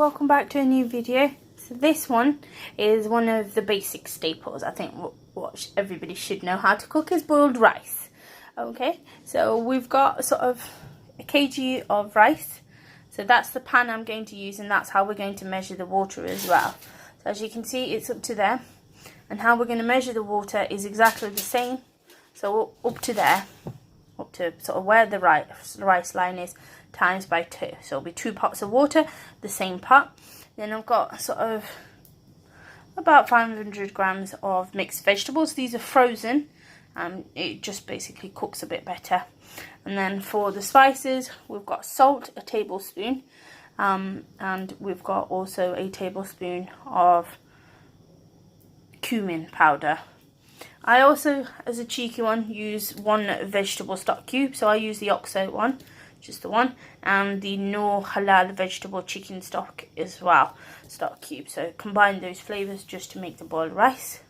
Welcome back to a new video. So this one is one of the basic staples. I think what everybody should know how to cook is boiled rice. Okay, so we've got sort of a kg of rice. So that's the pan I'm going to use, and that's how we're going to measure the water as well. So as you can see, it's up to there. And how we're going to measure the water is exactly the same. So up to there, up to sort of where the rice line is, times by 2. So it'll be 2 pots of water, the same pot. Then I've got sort of about 500 grams of mixed vegetables. These are frozen. It just basically cooks a bit better. And then for the spices, we've got salt, a tablespoon, and we've got also a tablespoon of cumin powder. I also, as a cheeky one, use 1 vegetable stock cube. So I use the Oxo one, just the one, and the no halal vegetable chicken stock as well, stock cube. So combine those flavours just to make the boiled rice.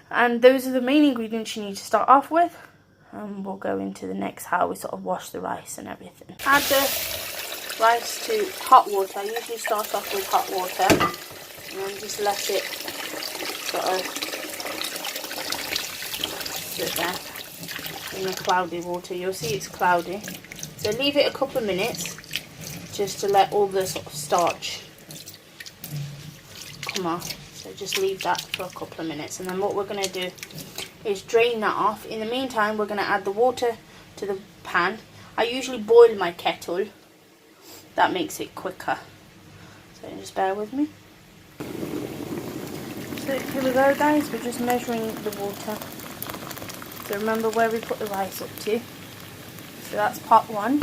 And those are the main ingredients you need to start off with. And we'll go into the next how we sort of wash the rice and everything. Add the rice to hot water. I usually start off with hot water and then just let it sort of sit there in the cloudy water. You'll see it's cloudy. So leave it a couple of minutes just to let all the sort of starch come off. So just leave that for a couple of minutes, and then what we're going to do is drain that off. In the meantime, we're going to add the water to the pan. I usually boil my kettle. That makes it quicker. So just bear with me. So here we go, guys. We're just measuring the water. So remember where we put the rice up to. So that's pot 1.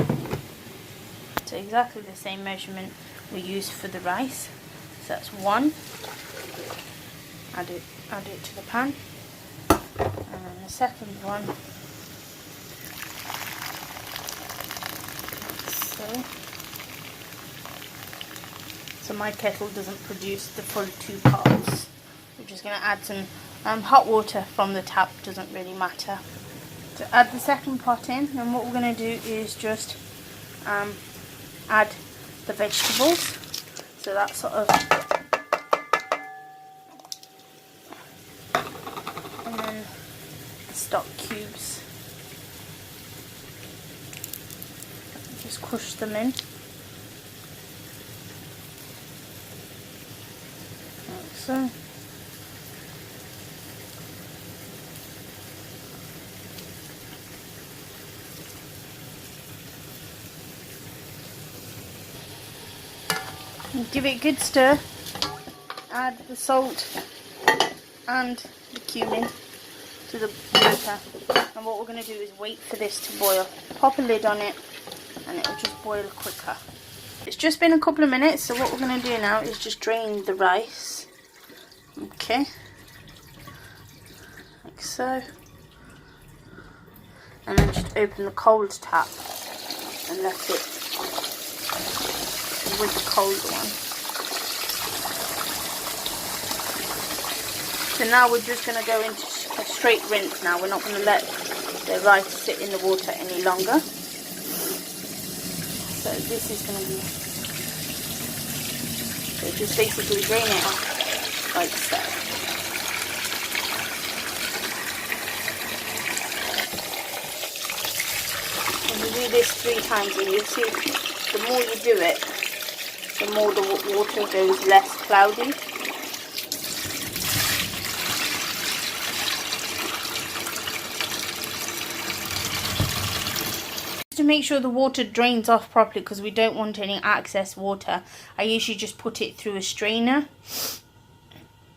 So exactly the same measurement we used for the rice. So that's 1. Add it to the pan. And then the second one. So my kettle doesn't produce the full 2 pots. We're just going to add some hot water from the tap, doesn't really matter. To add the second pot in, and what we're going to do is just add the vegetables. So that's sort of, and then the stock cubes. Just crush them in. Like so. Give it a good stir. Add the salt and the cumin to the water. And what we're going to do is wait for this to boil. Pop a lid on it and it will just boil quicker. It's just been a couple of minutes, so what we're going to do now is just drain the rice. Okay. Like so. And then just open the cold tap and let it with the cold one. So now we're just going to go into a straight rinse now. We're not going to let the rice sit in the water any longer. So this is going to be, so just basically drain it off like so. And you do this 3 times and you'll see the more you do it, the more the water goes less cloudy. To make sure the water drains off properly, because we don't want any excess water, I usually just put it through a strainer.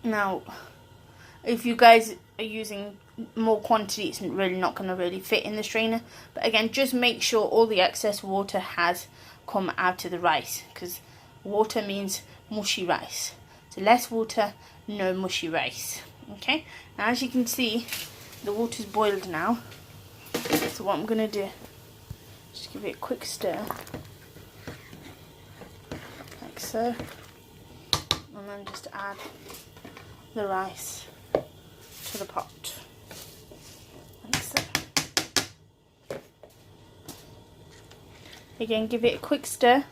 Now, if you guys are using more quantity, it's really not going to really fit in the strainer. But again, just make sure all the excess water has come out of the rice, because water means mushy rice. So less water, no mushy rice. Okay, now as you can see, the water's boiled now. So what I'm going to do, just give it a quick stir, like so, and then just add the rice to the pot, like so. Again, give it a quick stir.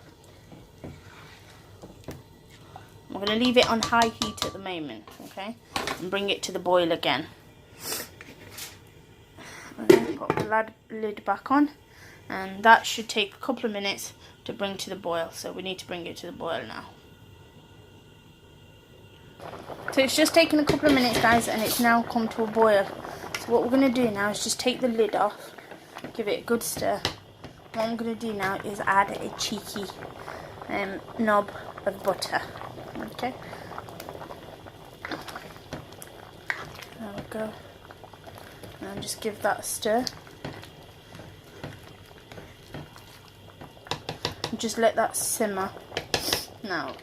We're going to leave it on high heat at the moment, okay, and bring it to the boil again. Okay, put the lid back on, and that should take a couple of minutes to bring to the boil, so we need to bring it to the boil now. So it's just taken a couple of minutes, guys, and it's now come to a boil. So what we're going to do now is just take the lid off, give it a good stir. What I'm going to do now is add a cheeky knob of butter. Okay, there we go, and just give that a stir, and just let that simmer. Now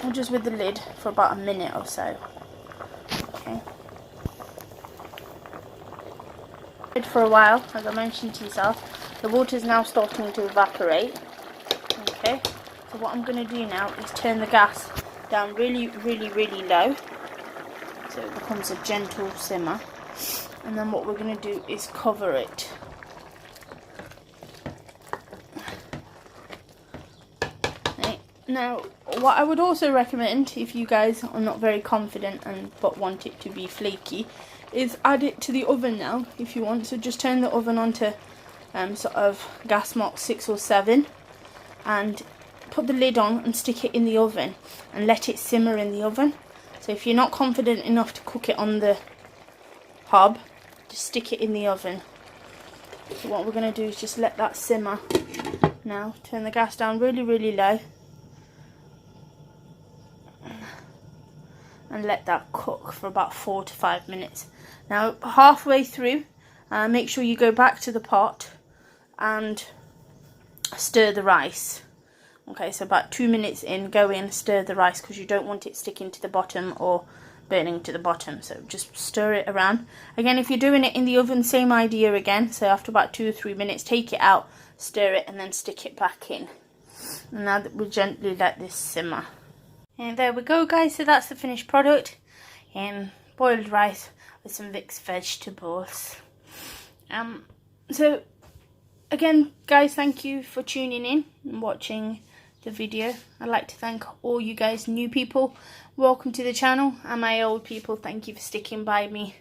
I'll just with the lid for about a minute or so. Okay, for a while, as I mentioned to yourself, the water is now starting to evaporate. Okay, so what I'm going to do now is turn the gas down really low, so it becomes a gentle simmer, and then what we're going to do is cover it. Okay. Now what I would also recommend, if you guys are not very confident but want it to be flaky, is add it to the oven now if you want. So just turn the oven on to sort of gas mark 6 or 7, and put the lid on and stick it in the oven and let it simmer in the oven. So if you're not confident enough to cook it on the hob, just stick it in the oven. So what we're going to do is just let that simmer. Now turn the gas down really low and let that cook for about 4 to 5 minutes. Now halfway through, make sure you go back to the pot and stir the rice. Okay, so about 2 minutes in, go in, stir the rice, because you don't want it sticking to the bottom or burning to the bottom. So just stir it around. Again, if you're doing it in the oven, same idea again. So after about 2 or 3 minutes, take it out, stir it, and then stick it back in. And now that we'll gently let this simmer. And there we go, guys. So that's the finished product. Boiled rice with some mixed vegetables. So again, guys, thank you for tuning in and watching the video. I'd like to thank all you guys, new people, welcome to the channel, and my old people, thank you for sticking by me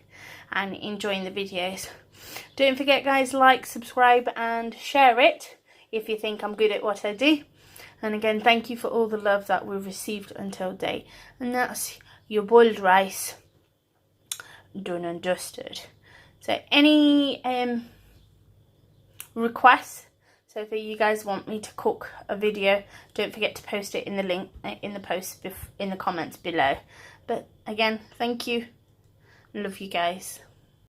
and enjoying the videos. Don't forget, guys, like, subscribe and share it if you think I'm good at what I do. And again, thank you for all the love that we've received until date. And that's your boiled rice done and dusted. So any requests, so if you guys want me to cook a video, don't forget to post it in the link in the post in the comments below. But again, thank you, love you guys.